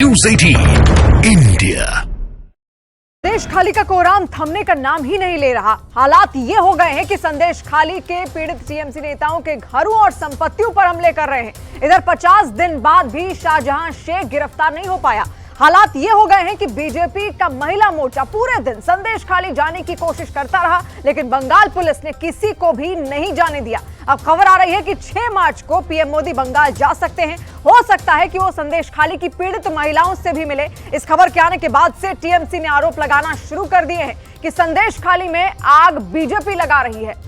News 18 India. संदेश खाली का कोराम थमने का नाम ही नहीं ले रहा। हालात ये हो गए हैं कि संदेश खाली के पीड़ित टीएमसी नेताओं के घरों और संपत्तियों पर हमले कर रहे हैं। इधर 50 दिन बाद भी शाहजहां शेख गिरफ्तार नहीं हो पाया। हालात ये हो गए हैं कि बीजेपी का महिला मोर्चा पूरे दिन संदेश खाली जाने की कोशिश करता रहा, लेकिन बंगाल पुलिस ने किसी को भी नहीं जाने दिया। अब खबर आ रही है कि 6 मार्च को पीएम मोदी बंगाल जा सकते हैं। हो सकता है कि वो संदेश खाली की पीड़ित महिलाओं से भी मिले। इस खबर के आने के बाद से टीएमसी ने आरोप लगाना शुरू कर दिए हैं कि संदेश खाली में आग बीजेपी लगा रही है।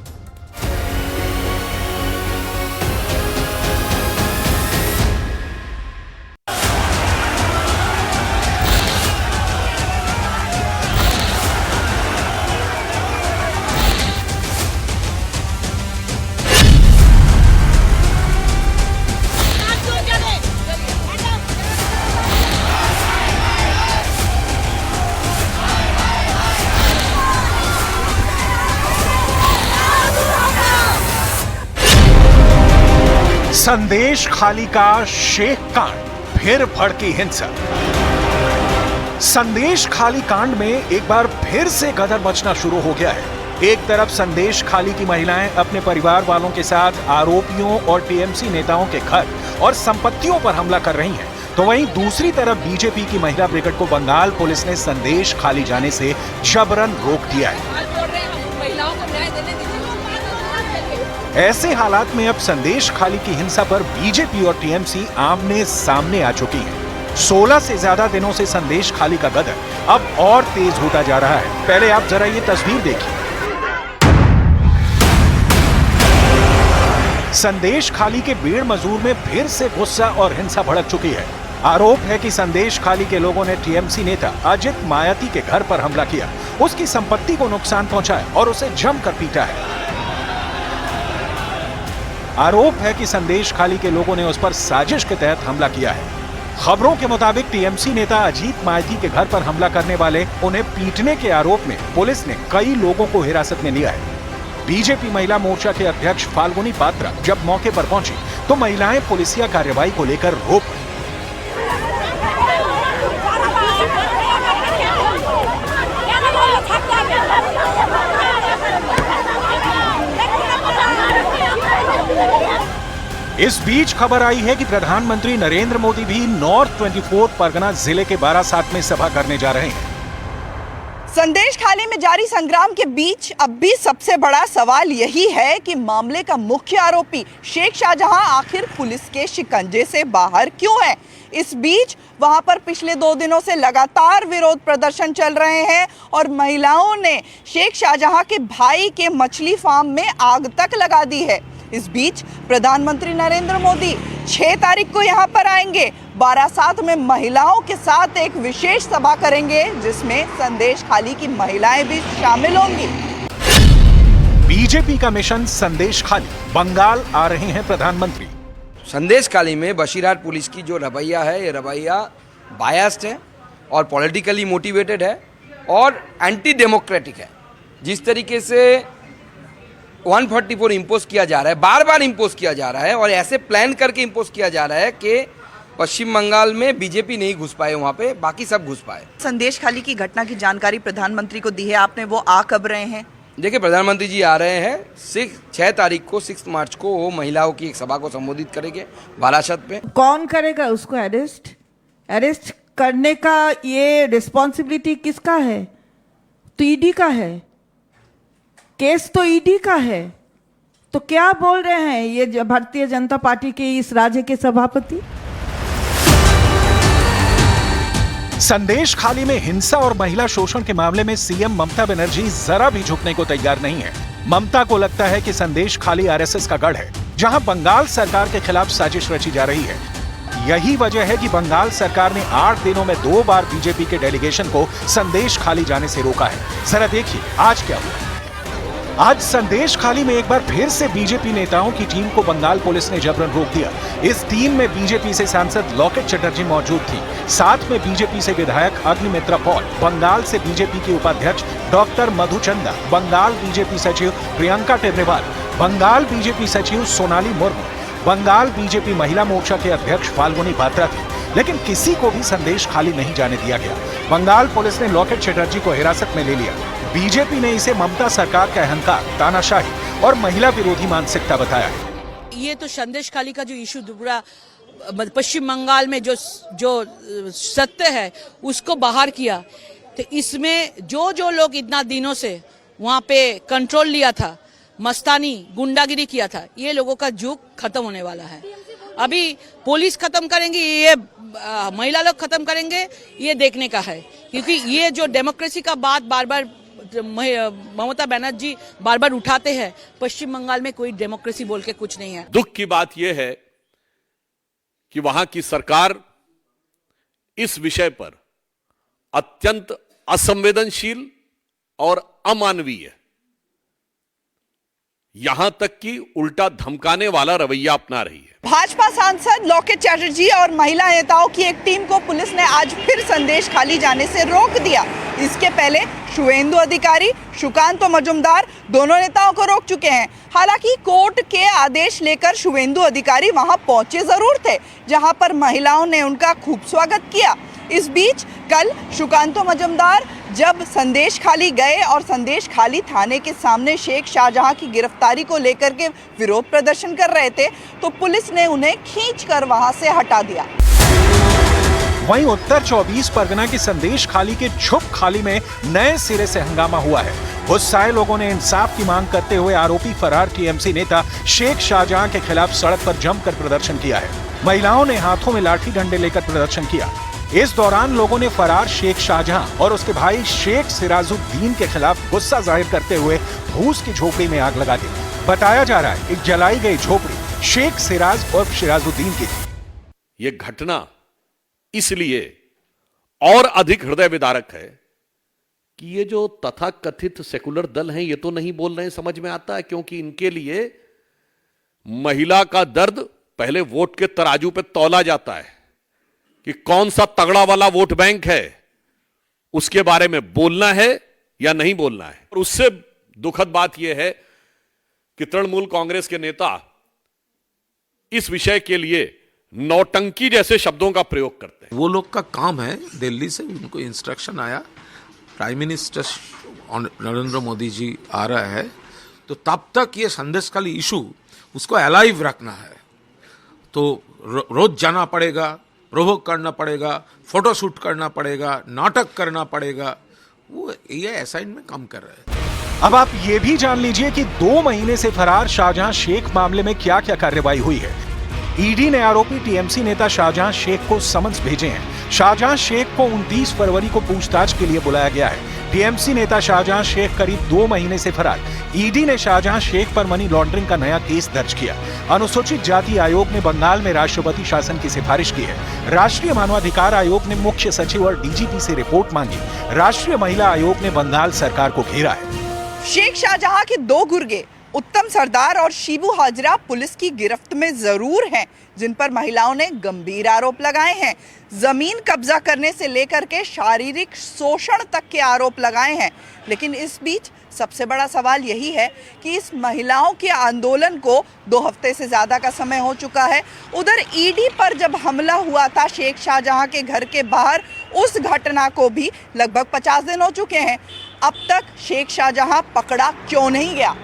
संदेश खाली का शेख कांड फिर भड़की हिंसा। संदेश खाली कांड में एक बार फिर से गदर मचना शुरू हो गया है। एक तरफ संदेश खाली की महिलाएं अपने परिवार वालों के साथ आरोपियों और टीएमसी नेताओं के घर और संपत्तियों पर हमला कर रही हैं, तो वहीं दूसरी तरफ बीजेपी की महिला ब्रिगेड को बंगाल पुलिस ने संदेश खाली जाने से जबरन रोक दिया है। ऐसे हालात में अब संदेश खाली की हिंसा पर बीजेपी और टीएमसी आमने सामने आ चुकी हैं। 16 से ज्यादा दिनों से संदेश खाली का गदर अब और तेज होता जा रहा है। पहले आप जरा ये तस्वीर देखिए। संदेश खाली के बेड़ मजूर में फिर से गुस्सा और हिंसा भड़क चुकी है। आरोप है कि संदेश खाली के लोगों ने टीएमसी नेता अजित मायावती के घर पर हमला किया, उसकी संपत्ति को नुकसान पहुंचाया और उसे जमकर पीटा है। आरोप है कि संदेश खाली के लोगों ने उस पर साजिश के तहत हमला किया है। खबरों के मुताबिक टीएमसी नेता अजित मायावती के घर पर हमला करने वाले उन्हें पीटने के आरोप में पुलिस ने कई लोगों को हिरासत में लिया है। बीजेपी महिला मोर्चा के अध्यक्ष फाल्गुनी पात्रा जब मौके पर पहुंची तो महिलाएं पुलिसिया कार्रवाई को लेकर रो पड़ी। इस बीच खबर आई है कि प्रधानमंत्री नरेंद्र मोदी भी नॉर्थ 24 परगना जिले के बारासात में सभा करने जा रहे हैं। संदेश खाली में जारी संग्राम के बीच अब भी सबसे बड़ा सवाल यही है कि मामले का मुख्य आरोपी शेख शाहजहां आखिर पुलिस के शिकंजे से बाहर क्यों है। इस बीच वहां पर पिछले 2 दिनों से लगातार विरोध प्रदर्शन चल रहे हैं और महिलाओं ने शेख शाहजहां के भाई के मछली फार्म में आग तक लगा दी है। इस बीच प्रधानमंत्री नरेंद्र मोदी 6 तारीख को यहां पर आएंगे। बारासात में महिलाओं के साथ एक विशेष सभा करेंगे जिसमें संदेश खाली की महिलाएं भी शामिल होंगी। बीजेपी का मिशन संदेश खाली, बंगाल आ रहे हैं प्रधानमंत्री। संदेश खाली में बशीरहाट पुलिस की जो रवैया है, ये रवैया बायस्ड है और पॉलिटिकली मोटिवेटेड है और एंटी डेमोक्रेटिक है। जिस तरीके से 144 इम्पोज किया जा रहा है, बार बार इम्पोज किया जा रहा है और ऐसे प्लान करके इम्पोज किया जा रहा है कि पश्चिम बंगाल में बीजेपी नहीं घुस पाए, वहाँ पे बाकी सब घुस पाए। संदेश खाली की घटना की जानकारी प्रधानमंत्री को दी है आपने, वो आ कब रहे हैं? देखिए, प्रधानमंत्री जी आ रहे हैं 6 तारीख को, 6 मार्च को वो महिलाओं की एक सभा को संबोधित करेंगे बारासात पे। कौन करेगा उसको अरेस्ट करने का ये रिस्पॉन्सिबिलिटी किसका है? तो ईडी का है, केस तो ईडी का है। तो क्या बोल रहे हैं ये भारतीय जनता पार्टी के इस राज्य के सभापति? संदेश खाली में हिंसा और महिला शोषण के मामले में सीएम ममता बनर्जी जरा भी झुकने को तैयार नहीं है। ममता को लगता है कि संदेश खाली आरएसएस का गढ़ है, जहां बंगाल सरकार के खिलाफ साजिश रची जा रही है। यही वजह है कि बंगाल सरकार ने 8 दिनों में 2 बार बीजेपी के डेलीगेशन को संदेश खाली जाने से रोका है। जरा देखिए आज क्या हुआ। आज संदेश खाली में एक बार फिर से बीजेपी नेताओं की टीम को बंगाल पुलिस ने जबरन रोक दिया। इस टीम में बीजेपी से सांसद लॉकेट चटर्जी मौजूद थी, साथ में बीजेपी से विधायक अग्निमित्रा पॉल, बंगाल से बीजेपी के उपाध्यक्ष डॉक्टर मधुचंदा, बंगाल बीजेपी सचिव प्रियंका टेब्रेवाल, बंगाल बीजेपी सचिव सोनाली मुर्मू, बंगाल बीजेपी महिला मोर्चा के अध्यक्ष फाल्गुनी पात्रा थे। लेकिन किसी को भी संदेश खाली नहीं जाने दिया गया। बंगाल पुलिस ने लॉकेट चटर्जी को हिरासत में ले लिया। बीजेपी ने इसे ममता सरकार का अहंकार, तानाशाही और महिला विरोधी मानसिकता बताया। ये तो संदेश खाली का जो इशू पूरा पश्चिम बंगाल में जो सत्य है उसको बाहर किया, तो इसमें जो लोग इतना दिनों से वहाँ पे कंट्रोल लिया था, मस्तानी गुंडागिरी किया था, ये लोगों का जुग खत्म होने वाला है। अभी पुलिस खत्म करेंगे, ये महिला लोग खत्म करेंगे, ये देखने का है। क्योंकि ये जो डेमोक्रेसी का बात बार बार ममता बनर्जी बार बार उठाते हैं, पश्चिम बंगाल में कोई डेमोक्रेसी बोल के कुछ नहीं है। दुख की बात यह है कि वहां की सरकार इस विषय पर अत्यंत असंवेदनशील और अमानवीय, यहां तक कि उल्टा धमकाने वाला रवैया अपना रही है। भाजपा सांसद लॉकेट चटर्जी और महिला नेताओं की एक टीम को पुलिस ने आज फिर संदेश खाली जाने से रोक दिया। इसके पहले शुवेंदु अधिकारी, सुकांत मजुमदार दोनों नेताओं को रोक चुके हैं। हालांकि कोर्ट के आदेश लेकर शुवेंदु अधिकारी वहां पहुंचे जरूर थे, जहां पर महिलाओं ने उनका खूब स्वागत किया। इस बीच कल सुकांत मजुमदार जब संदेश खाली गए और संदेश खाली थाने के सामने शेख शाहजहां की गिरफ्तारी को लेकर के विरोध प्रदर्शन कर रहे थे, तो पुलिस ने उन्हें खींचकर वहां से हटा दिया। वहीं उत्तर 24 परगना की संदेश खाली के छुप खाली में नए सिरे से हंगामा हुआ है। गुस्साए लोगों ने इंसाफ की मांग करते हुए आरोपी फरार टीएमसी नेता शेख शाहजहां के खिलाफ सड़क पर जमकर प्रदर्शन किया है। महिलाओं ने हाथों में लाठी डंडे लेकर प्रदर्शन किया। इस दौरान लोगों ने फरार शेख शाहजहां और उसके भाई शेख सिराजुद्दीन के खिलाफ गुस्सा जाहिर करते हुए भूस की झोपड़ी में आग लगा दी। बताया जा रहा है एक जलाई गई झोपड़ी शेख सिराज और सिराजुद्दीन की थी। यह घटना इसलिए और अधिक हृदय विदारक है कि ये जो तथाकथित सेकुलर दल हैं, ये तो नहीं बोल रहे हैं, समझ में आता है, क्योंकि इनके लिए महिला का दर्द पहले वोट के तराजू पे तौला जाता है कि कौन सा तगड़ा वाला वोट बैंक है, उसके बारे में बोलना है या नहीं बोलना है। और उससे दुखद बात यह है कि तृणमूल कांग्रेस के नेता इस विषय के लिए नौटंकी जैसे शब्दों का प्रयोग करते हैं। वो लोग का काम है, दिल्ली से उनको इंस्ट्रक्शन आया, प्राइम मिनिस्टर नरेंद्र मोदी जी आ रहा है, तो तब तक ये संदेश खाली इशू उसको अलाइव रखना है। तो रोज जाना पड़ेगा, प्रोवोक करना पड़ेगा, फोटो शूट करना पड़ेगा, नाटक करना पड़ेगा। वो ये असाइनमेंट काम कर रहे हैं। अब आप ये भी जान लीजिए कि 2 महीने से फरार शाहजहां शेख मामले में क्या क्या कार्रवाई हुई है। ईडी ने आरोपी टीएमसी नेता शाहजहां शेख को समन्स भेजे हैं। शाहजहां शेख को 29 फरवरी को पूछताछ के लिए बुलाया गया है। टीएमसी नेता शाहजहां शेख करीब 2 महीने से फरार। ईडी ने शाहजहां शेख पर मनी लॉन्ड्रिंग का नया केस दर्ज किया। अनुसूचित जाति आयोग ने बंगाल में राष्ट्रपति शासन की सिफारिश की है। राष्ट्रीय मानवाधिकार आयोग ने मुख्य सचिव और डीजीपी से रिपोर्ट मांगी। राष्ट्रीय महिला आयोग ने बंगाल सरकार को घेरा है। शेख शाहजहां के 2 गुर्गे उत्तम सरदार और शिबू हाजरा पुलिस की गिरफ्त में जरूर हैं, जिन पर महिलाओं ने गंभीर आरोप लगाए हैं। जमीन कब्जा करने से लेकर के शारीरिक शोषण तक के आरोप लगाए हैं। लेकिन इस बीच सबसे बड़ा सवाल यही है कि इस महिलाओं के आंदोलन को 2 हफ्ते से ज्यादा का समय हो चुका है। उधर ईडी पर जब हमला हुआ था शेख शाहजहां के घर के बाहर, उस घटना को भी लगभग 50 दिन हो चुके हैं। अब तक शेख शाहजहां पकड़ा क्यों नहीं गया?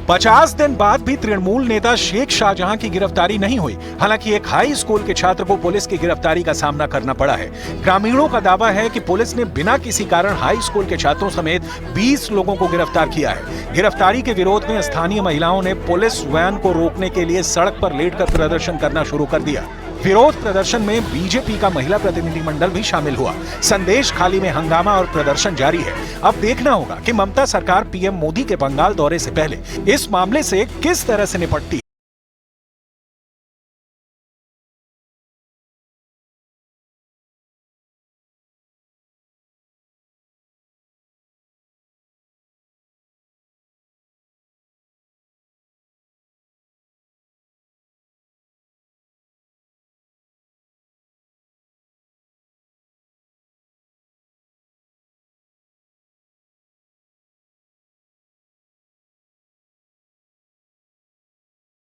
50 दिन बाद भी तृणमूल नेता शेख शाहजहां की गिरफ्तारी नहीं हुई। हालांकि एक हाई स्कूल के छात्र को पुलिस की गिरफ्तारी का सामना करना पड़ा है। ग्रामीणों का दावा है कि पुलिस ने बिना किसी कारण हाई स्कूल के छात्रों समेत 20 लोगों को गिरफ्तार किया है। गिरफ्तारी के विरोध में स्थानीय महिलाओं ने पुलिस वैन को रोकने के लिए सड़क पर लेटकर प्रदर्शन करना शुरू कर दिया। विरोध प्रदर्शन में बीजेपी का महिला प्रतिनिधिमंडल भी शामिल हुआ। संदेश खाली में हंगामा और प्रदर्शन जारी है। अब देखना होगा कि ममता सरकार पीएम मोदी के बंगाल दौरे से पहले इस मामले से किस तरह से निपटती है।